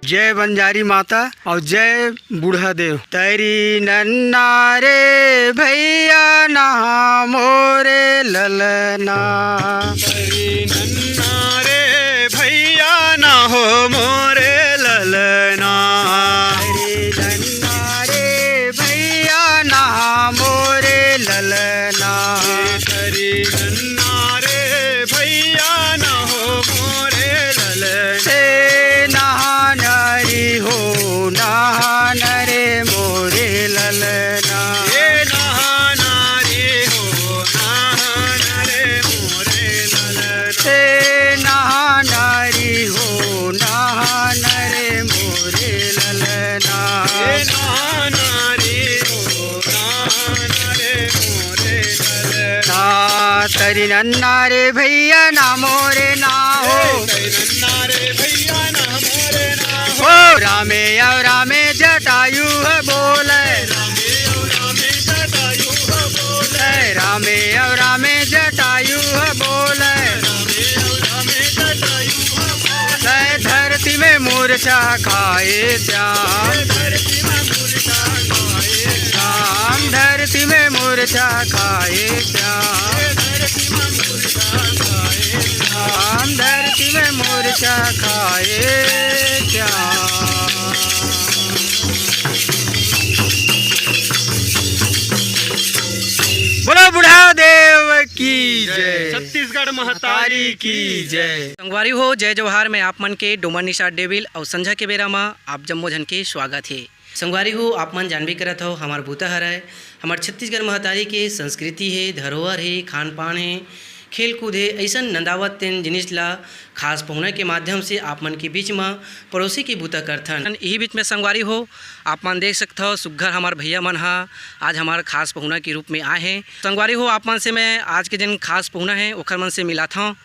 जय बंजारी माता और जय बूढ़ा देव। तेरी नन्ना रे भैया ना मोरे ललना, तेरी नन्ना रे भैया ना हो मोरे ललना, तेरी नन्ना रे भैया ना मोरे ललना, तेरी नन्ना रे भैया ना हो मोरे ललना। से नहानरी हो नहान रे मोरे ललना, ये नहाना रे हो नहाना रे मोरे ललना, से नहानरी हो नहान रे मोरे ललना, ये नहाना रे हो नहाना रे मोरे ललना। तरी नन्ना रे भैया ना मोरे ना हो, तेरी नन्ना रे भैया ना मोरे ना हो, ओ रामे और रामे जटायु है बोले, रामे और रामे जटायु हो बोले, रामे और रामे जटायु है बोले, रामे और रामे जटायु हो बोले। धरती में मूर्छा खाए श्याम, धरती में मूर्छा खाए श्याम धरती में मूर्छा खाए श्याम, धरती में मूर्छा खाए श्याम धरती में मूर्छा खाए श्याम। बोलो बुढ़ा देव की जय, छत्तीसगढ़ महतारी की जय। संगवारी हो जय जवाहर में आप मन के डोमन निशा डेविल और संझा के बेरा में आप जम्मो जन के स्वागत है। संगवारी हो आप मन जानबे करत हो हमार बूता हर है, हमार छत्तीसगढ़ महतारी के संस्कृति है, धरोहर है, खान पान है, खेल कूद है, ऐसा नंदावत तेन जिनिस ला खास पहुना के माध्यम से आप मन के बीच में पड़ोसी की बूता करथन। यही बीच में संगवारी हो आप मन देख सकते हो सुग्घर हमार भैया मन हा आज हमार खास पहुना के रूप में आए हैं। संगवारी हो आप मन से मैं आज के दिन खास पहुना है ओखर मन से मिला था।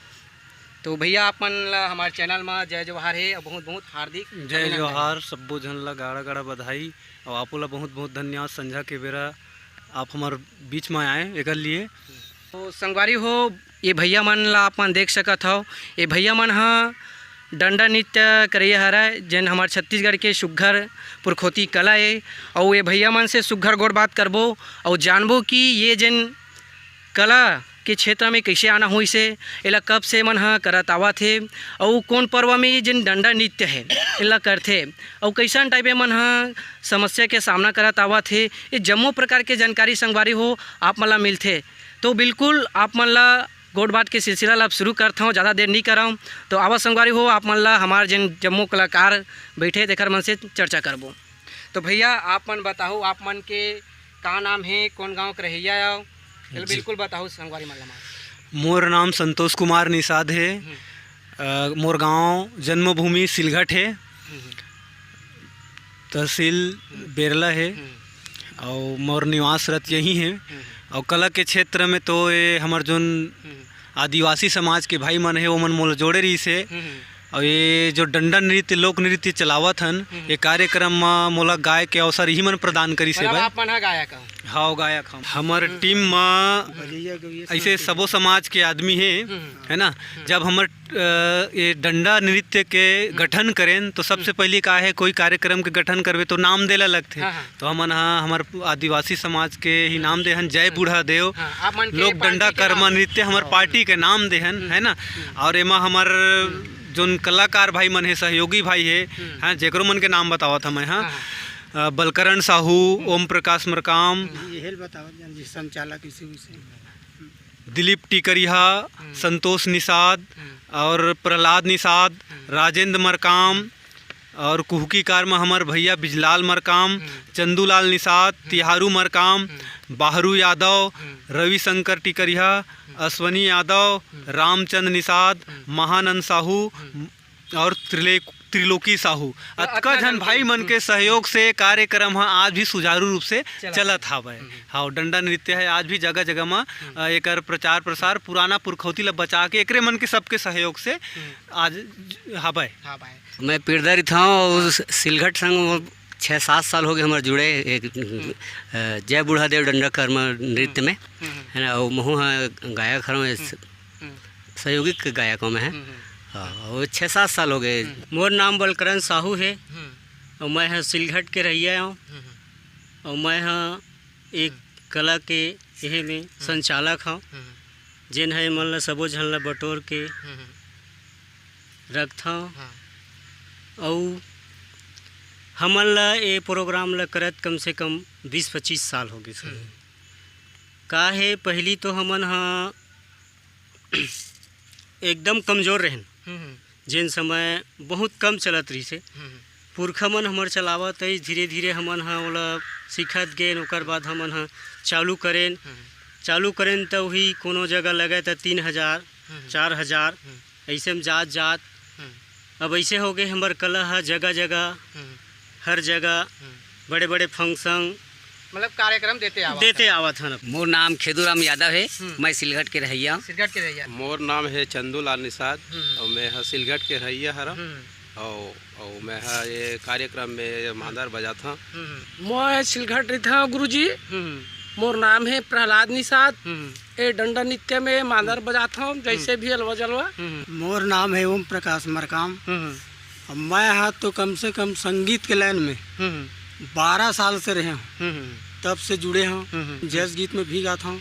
तो भैया आप मन ला हमारे चैनल में जय जवाहर है और बहुत बहुत हार्दिक जय जवाहर। सब्बो झन ला गाड़ा गाड़ा बधाई और आपो ला बहुत बहुत धन्यवाद। संझा के बेरा आप हमार बीच में आए एकर लिए। तो संगवारी हो ये भैया मन ला आप मन देख सकत हो, ये भैया मन हा डंडा नृत्य करिए हरय जन हमार छत्तीसगढ़ के सुघ्घर पुरखोती कला है। और ये भैया मन से सुघ्घर गोड़ बात करबो और जानबो कि ये जन कला के क्षेत्र में कैसे आना हुई से, एला कब से मन हा करत आवत है और कौन पर्व में जिन डंडा नृत्य है एला करथे और कैसन टाइप मन हा समस्या के सामना करत आवत है। ये जम्मो प्रकार के जानकारी संगवारी हो आप मन ला मिलथे। तो बिल्कुल आप मन ला गोड़ बात के सिलसिला ला शुरू करता हूँ, ज़्यादा देर नहीं कराऊँ। तो आवा संगवारी हो आप मन ला हमार जिन जम्मो कलाकार बैठे तेकर मन से चर्चा करबो। तो भैया आप मन बताओ आप मन के का नाम है, कौन गाँव के रहिया आओ, बिल्कुल बताओ संगवारी मन ला। मोर नाम संतोष कुमार निषाद है। मोर गांव जन्मभूमि सिलघट है, तहसील बेरला है और मोर निवास रत यही है। और कला के क्षेत्र में तो ये हमार जोन आदिवासी समाज के भाई मन है वो मन मोल जोड़े रही से। और ये जो डंडा नृत्य लोक नृत्य चलावत हन ये कार्यक्रम में मोला गाय के अवसर ही मन प्रदान करी से भाई। आप मन हा गायक हो? हाँ गायक हम। हमार टीम में ऐसे सबो समाज के आदमी है ना। जब हमार ये डंडा नृत्य के गठन करें तो सबसे पहले का है कोई कार्यक्रम के गठन करवे तो नाम देला लगते। तो हमन हमार आदिवासी समाज के ही नाम देहन जय बूढ़ा देव लोक डंडा कर्म नृत्य हमार पार्टी के नाम देहन है ना। और एमा हमार जोन कलाकार भाई मन है, सहयोगी भाई है, हाँ जेकरो मन के नाम बतावत हमें। हाँ बलकरण साहू, ओम प्रकाश मरकाम, संचालक दिलीप टिकरिया, संतोष निषाद और प्रहलाद निषाद, राजेंद्र मरकाम और कुहकीकार में हमार भैया बिजलाल मरकाम, चंदूलाल निषाद, तिहारू मरकाम, बाहरू यादव, रविशंकर टिकरिया, अश्वनी यादव, रामचंद्र निषाद, महानंद साहू और त्रिलोकी साहू। अतका जन भाई मन के सहयोग से कार्यक्रम आज भी सुचारू रूप से चलत हावय। हाँ डंडा नृत्य है आज भी जगह जगह में एकर प्रचार प्रसार पुराना पुरखौती ला बचा के एकरे मन के सबके सहयोग से आज हावय। मैं पीरदारी था और सिलघट संग 6-7 साल हो गए हमारे जुड़े एक जय बूढ़ा देव डंडा कर्म नृत्य में है ना। और महू गायक हूँ सहयोगी गायकों में है। हाँ वो 6-7 साल हो गए। मोर नाम बलकरण साहू है और मैं हाँ सिलघट के रहिया हूँ और मैं हाँ एक कला के यह में संचालक हूँ जिन है मन ला सबो झन ला बटोर के रखता हूँ और हमन ला ये प्रोग्राम ला करत कम से कम 20-25 साल हो गए सर। का है पहली तो हमन हाँ एकदम कमज़ोर रहन जिन समय बहुत कम चलत रही से पुरखा मन हमर चलावत है धीरे धीरे हमन हाँ ओला सीखत गए ओकर बाद हमन हाँ चालू करें तो वही कोनो जगह लगे तो 3000 4000 ऐसे में जात अब ऐसे हो गए हमार कला है जगह जगह हर जगह बड़े बड़े फंक्शन मतलब कार्यक्रम देते आवत हन। मोर नाम खेदूराम यादव है, मैं सिलघट के रहिया। सिलघट के रहिया। मोर नाम है चंदूलाल निषाद और मैं हाँ सिलघट के रहिया हरा और मैं हाँ ये कार्यक्रम में मांदर बजाता हूँ। मैं सिलघट रहता गुरुजी। मोर नाम है प्रहलाद निषाद। ये डंडा नृत्य में मांदर बजाता हूँ जैसे भी अलवा जलवा। मोर नाम है ओम प्रकाश मरकाम। मैं हाँ तो कम से कम संगीत के लाइन में 12 साल से रहे हूँ, तब से जुड़े हूँ। जैस गीत में भी गाता हूँ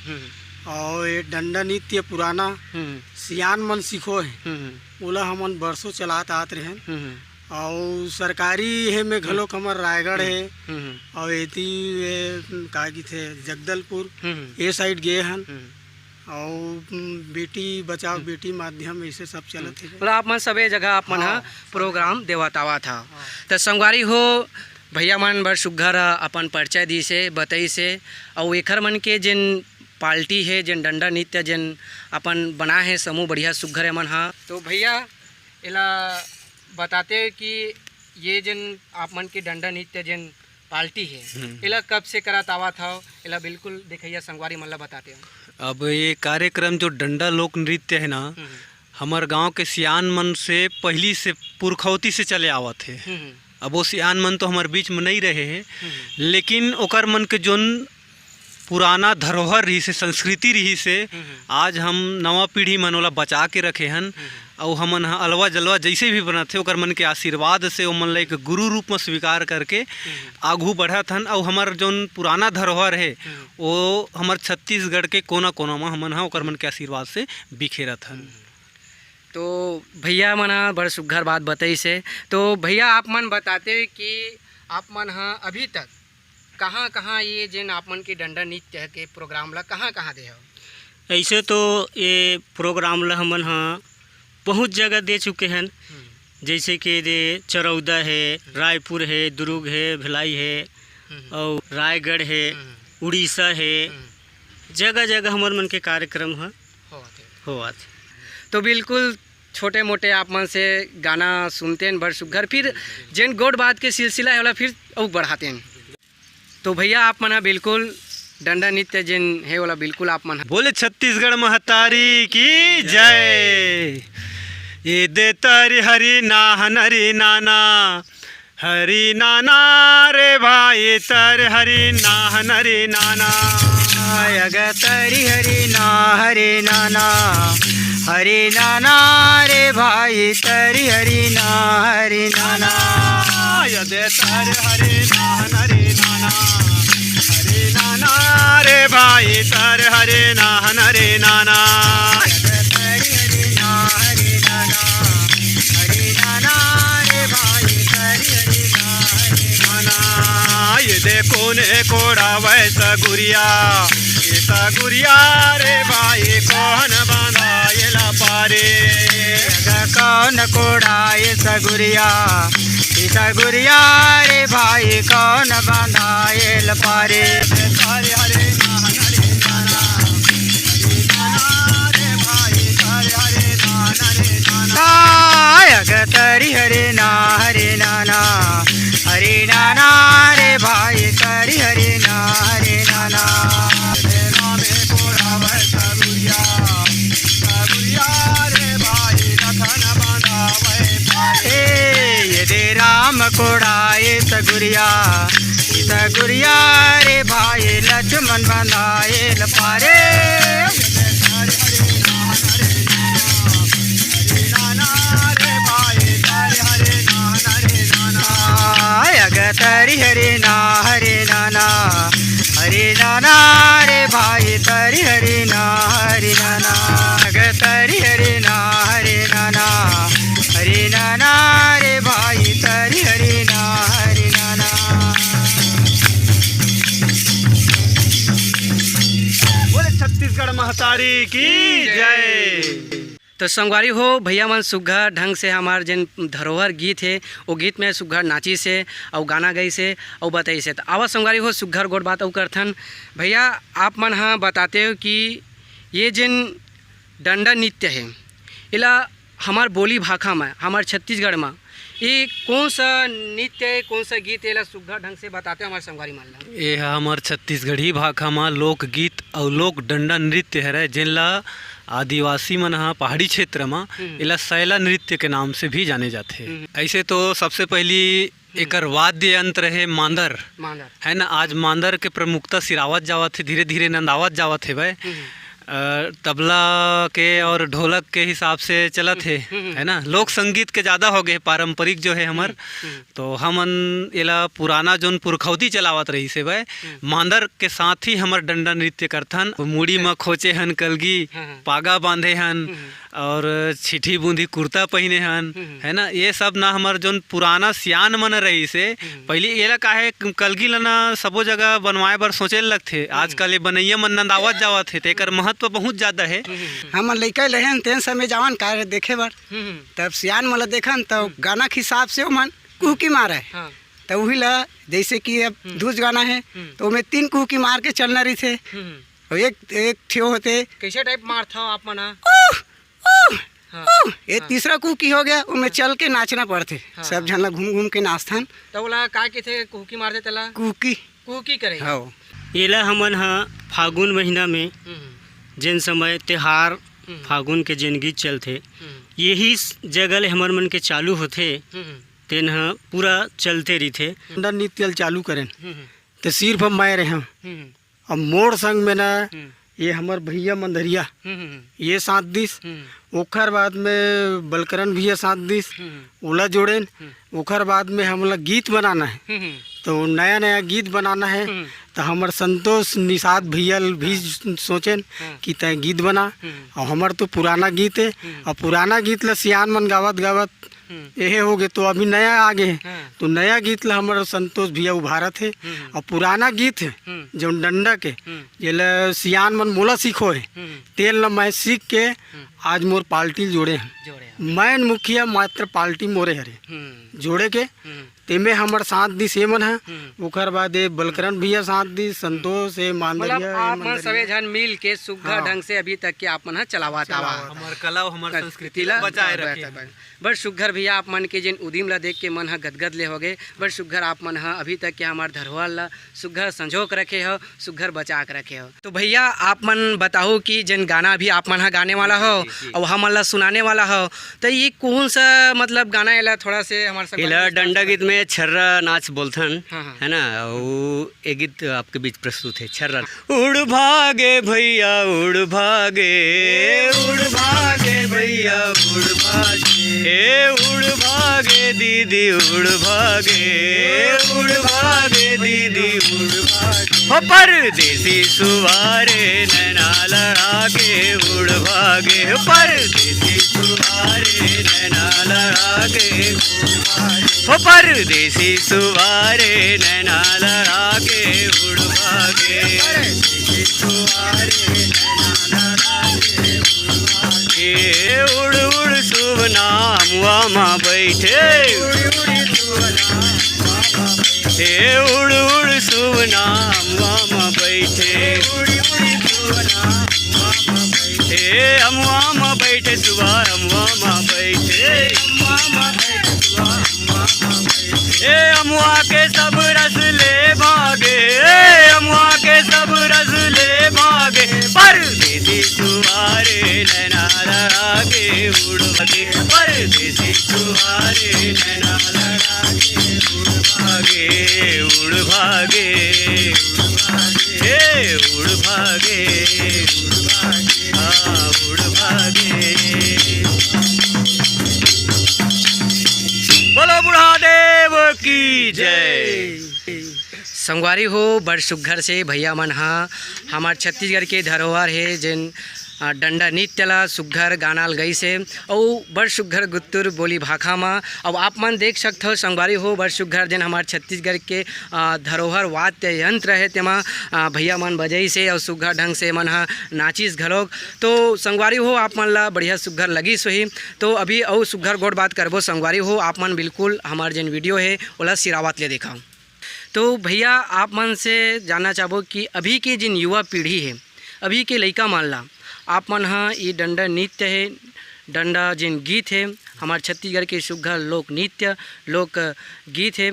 और ये डंडा नृत्य पुराना सियान मन सीखो है ओला हमन बरसों चलात आत रहे और सरकारी है में घलोक हमार रायगढ़ है और एती का गीत है जगदलपुर ये साइड गए हन और बेटी बचाओ बेटी माध्यम ऐसे सब चलत है। मतलब आप मन सबे जगह आप मन हाँ प्रोग्राम देवतावा था। तो संगवारी हो भैया मन बर सुघर अपन परिचय दी से बताई से और एखर मन के जिन पार्टी है जिन डंडा नृत्य जिन अपन बना है समूह बढ़िया सुघर मन हाँ। तो भैया इला बताते कि ये जिन आप मन के डंडा नृत्य जिन पार्टी है इला कब से करत आवा था इला बिल्कुल देखिए संगवारी मन ला बताते हो। अब ये कार्यक्रम जो डंडा लोक नृत्य है ना हमार गांव के सियान मन से पहली से पुरखौती से चले आवत है। अब वो सियान मन तो हमारे बीच में नहीं रहे हैं लेकिन ओकर मन के जोन पुराना धरोहर रही से संस्कृति रही से आज हम नवा पीढ़ी मन ओला बचा के रखे हन और हमन अलवा जलवा जैसे भी बनत थे ओकर मन के आशीर्वाद से ओ मन ला एक गुरु रूप में स्वीकार करके आगू बढ़त हन और हमार जोन पुराना धरोहर है वो हमार छत्तीसगढ़ के कोना कोना में हमन ओकर मन के आशीर्वाद से बिखेरत हन। तो भैया मन बड़ सुघर बात बताई से। तो भैया आप मन बताते कि आप मन हाँ अभी तक कहाँ कहाँ ये जिन आप मन के डंडा नृत्य के प्रोग्राम ला कहाँ दे हो। ऐसे तो ये प्रोग्राम ला हमन हाँ बहुत जगह दे चुके हैं जैसे कि दे चरौदा है रायपुर है दुर्ग है भिलाई है और रायगढ़ है उड़ीसा है जगह जगह हमारे मन के कार्यक्रम है हो। तो बिल्कुल छोटे मोटे आप मन से गाना सुनते हैं बड़ सुघर फिर जिन गोड बात के सिलसिला है वाला फिर और बढ़ाते हैं। तो भैया आप मन बिल्कुल डंडा नृत्य जिन है वाला बिल्कुल आप मन बोले छत्तीसगढ़ महतारी की जय। ये दे तारी हरी नाना हरी नाना रे भाई तर हरी नाना तरी हरी नाना रे भाई तरी हरी नाना दे तारी हरी नाना रे भाई तर हरे नाना रे नाना ये देखो ने कोड़ा वैसा गुड़िया रे भाई कौन बांधा ये ला पारे कौन कोड़ा ये सगुरिया रे भाई कौन बांधा ये लपारे सारे हरे तरी हरे नाना रे भाई तरी हरे नाना ये राम कोड़ाए सगुरिया रे भाई लक्ष्मण बंधाए लपारे तरी हरि नाना ग तरी हरि नाना रे भाई तरी हरि नाना। बोले छत्तीसगढ़ महतारी की जय। तो संगवारी हो भैया मन सुघर ढंग से हमार जिन धरोहर गीत है वो गीत में सुघर नाची से और गाना गई से और बताई से। तो आवा संगवारी हो सुघर गोट बात और करथन भैया आप मन हाँ बताते हो कि ये जिन डंडा नृत्य है इला हमार बोली भाषा में हमार छत्तीसगढ़ में ये कौन सा नृत्य है कौन सा गीत है सुघर ढंग से बताते हो हमारे संगवारी मान ला। ये हमार छत्तीसगढ़ी भाषा में लोकगीत और लोक डंडा नृत्य है जिनला आदिवासी मन हाँ पहाड़ी क्षेत्र में इला सैला नृत्य के नाम से भी जाने जाते हैं। ऐसे तो सबसे पहली एकर वाद्य यंत्र है मांदर है ना। आज मांदर के प्रमुखता सिरावत जावत है धीरे धीरे नंदावत जावत है भाई तबला के और ढोलक के हिसाब से चलत है ना। लोक संगीत के ज़्यादा हो गए पारंपरिक जो है हमार तो हमन इला पुराना जोन पुरखौती चलावत रही से भाई मांदर के साथ ही हमार डंडा नृत्य करथन। मुड़ी में खोचे हन कलगी पागा बांधे हन और छिठी बूंदी कुर्ता पहने हन है ना। ये सब ना हमार जोन पुराना सियान मन रही से पहले एला काहे कलगी लना सबो जगह बनवाए बर सोचे लगथे। आजकल ये बनैया मन नंदावत जावत है तेकर महत्व बहुत ज़्यादा है। हम लइका लहन तेन समय जावन का देखे बर तब सियान मन देखन तो गाना के हिसाब से मन कुहकी मारे तो वही ला जैसे कि अब दूज गाना है तो मैं 3 कुहकी मार के चलना रही थे और एक ठियो होते कैसे टाइप मार था आप मना ये तीसरा कुहकी हो गया उनमें चल के नाचना पड़ते सब झन घूम घूम के नाचथन तो बोला का के थे कुहकी मार देते ला कुहकी करे हाँ एला हमन हाँ फागुन महीना में जिन समय त्योहार फागुन के जिन गीत चलते यही जगह ले हमर मन के चालू होते तेन हाँ पूरा चलते रही थे। डंडा नृत्य चालू करें तो सिर्फ हम मैं रहे अब मोड़ संग में ना ये हमार भैया मंदरिया ये 7 दिस ओखर बाद में बलकरन भैया 7 दिस ओला जोड़ेन ओखर बाद में हमला गीत बनाना है तो नया नया गीत बनाना है तो हमार संतोष निषाद भैया भी सोचेन कि तय गीत बना और हमार तो पुराना गीत है और पुराना गीत ला सियान मन गावत यही हो गए तो अभी नया आगे है तो नया गीत ला हमारा संतोष भैया उभारत है और पुराना गीत है जो डंडा के ये सियान मन मोला सीखो है तेल ला मैं सीख के आज मोर पार्टी जोड़े हैं मैं मुखिया मात्र पार्टी मोरे हरे जोड़े के तेमे हमार 7 दिस ये मन है ओकर बाद बलकरन भैया 7 दिस संतोष है मांदरिया आप मन सवे जन मिल के सुघर ढंग से अभी तक के आप मन चलावत आवा हमार कला हमार संस्कृति ला बचाए रखे बड़ सुघर भैया आप मन के जिन उदिम ला देख के मन हा गदगद ले हो गए बड़ सुघर आप मन हा अभी तक के हमार धरोहर ला सुघर संजोक रखे हो सुघर बचा के रखे हो। तो भैया आप मन बताओ कि जिन गाना भी आप मन हा गाने वाला हो और हम ला सुनाने वाला हो तो ये कौन सा मतलब गाना है थोड़ा से हमारे डंडा गीत में छर्रा नाच बोलथन है ना वो एक गीत आपके बीच प्रस्तुत है छर्रा। उड़ भागे भैया उड़ भागे भैया उड़ भागे उड़ भागे दीदी उड़ भागे दीदी उड़ भागे हो परदेसी सुवारे नैना लड़ा के उड़ भागे परदेसी सुवारे नैना लड़ा के हो परदेसी सुवारे नैना लड़ा के उड़ भागे उड़ उड़ शुभ नाम वामा बैठे उड़ उड़ शुभ नाम वामा बैठे अमुआ बैठे सुबह अमुआ बैठे अमुआ के सब रस ले भागे अमुआ के सब रस ले भागे परदेसी सुहारे नैना लड़ा के उड़ भागे परदेसी सुहारे नैना लड़ा के उड़ भागे उड़ भागे उड़ भागे बोलो बुढ़ादेव की जय। संगवारी हो बड़ सुघर से भैया मन हाँ हमार छत्तीसगढ़ के धरोहर है जिन डंडा नृत्य ला सुघर गानाल गई से और बड़ सुघर गुत्तुर बोली भाखा में। अब आप मन देख सकते हो संगवारी हो बड़ सुघर जिन हमार छत्तीसगढ़ के धरोहर वाद्य यंत्र है तेमा भैया मन बजई से और सुघर ढंग से मन हाँ नाचिस घलोक। तो संगवारी हो आप मन ला बढ़िया सुघर लगी सोही। तो अभी और सुघर गोड़ बात करबो संगवारी हो आप मन बिल्कुल हमार जिन वीडियो है ओला सिरावत ले देखा। तो भैया आप मन से जानना चाहबो कि अभी की जिन युवा पीढ़ी है अभी के लइका मान ला आप मन हाँ ये डंडा नृत्य है डंडा जिन गीत है हमार छत्तीसगढ़ के सुघर लोक नृत्य लोक गीत है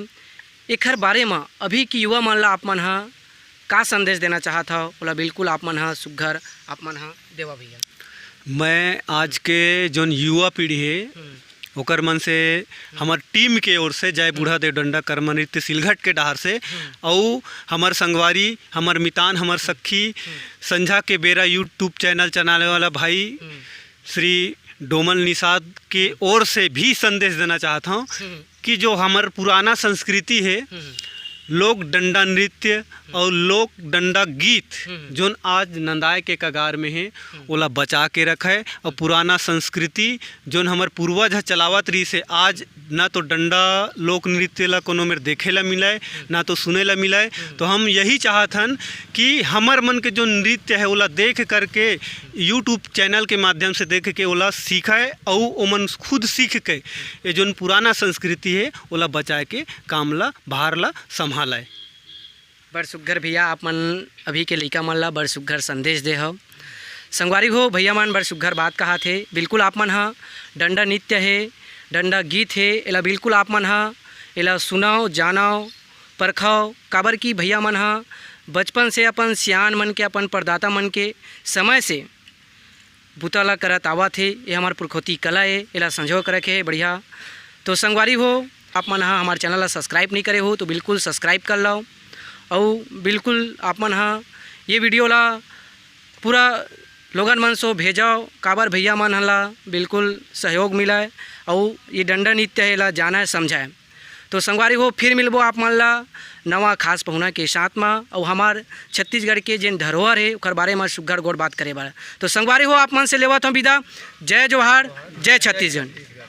एकर बारे में अभी की युवा मान ला आप मन हाँ का संदेश देना चाहत हो बोला बिल्कुल आप मन हाँ सुघर आप मन हाँ देवा भैया। मैं आज के जोन युवा पीढ़ी है ओकर मन से हमार टीम के ओर से जय बूढ़ा देव डंडा कर्म नृत्य सिलघट के डहार से और हमार संगवारी हमार मितान हमार सखी संझा के बेरा यूट्यूब चैनल चलाने वाला भाई श्री डोमल निषाद के ओर से भी संदेश देना चाहता हूँ कि जो हमार पुराना संस्कृति है लोक डंडा नृत्य और लोक डंडा गीत जोन आज नंदाए के कगार में है ओला बचा के रखे और पुराना संस्कृति जोन हमार पूर्वज चलावत रही से आज ना तो डंडा लोक नृत्य ला कोनो में देखे ला मिलाए ना तो सुने ला मिलाए। तो हम यही चाहतन कि हमार मन के जो नृत्य है ओला देख करके यूट्यूब चैनल के माध्यम से देख के ओला सीखे और ओमन खुद सीख के ये जोन पुराना संस्कृति है ओला बचाए के काम ला बाहर ला संभाले। बड़ सुघर भैया आप मन अभी के लइका मन ला बड़ सुघर संदेश दे हो संगवारी हो भैया मन बड़ सुघर बात कहा थे बिल्कुल आप मन हाँ डंडा नृत्य है डंडा गीत है एला बिल्कुल आप मन हाँ एला सुनाओ जानाओ परखाओ काबर की भैया मन हाँ बचपन से अपन सियान मन के अपन परदाता मन के समय से बूता ला करत आवत है ये हमार पुरखोती कला है एला संजो करे के है बढ़िया। तो संगवारी हो आप मन हाँ हमारे चैनल ला सब्सक्राइब नहीं करे हो तो बिल्कुल सब्सक्राइब कर लो और बिल्कुल आप मन हाँ ये वीडियो ला पूरा लोगन मन सो भेजाओ काबर भैया मन ला बिल्कुल सहयोग मिलाए और ये डंडा नृत्य है ला जाना समझाए। तो संगवारी हो फिर मिलबो आप मन ला नवा खास पहुना के साथ में और हमार छत्तीसगढ़ के जिन धरोहर है ओकर बारे में सुघर गोड़ बात करे बारे। तो संगवारी हो आप मन से लेवत हूँ विदा। जय जोहार जय छत्तीसगढ़।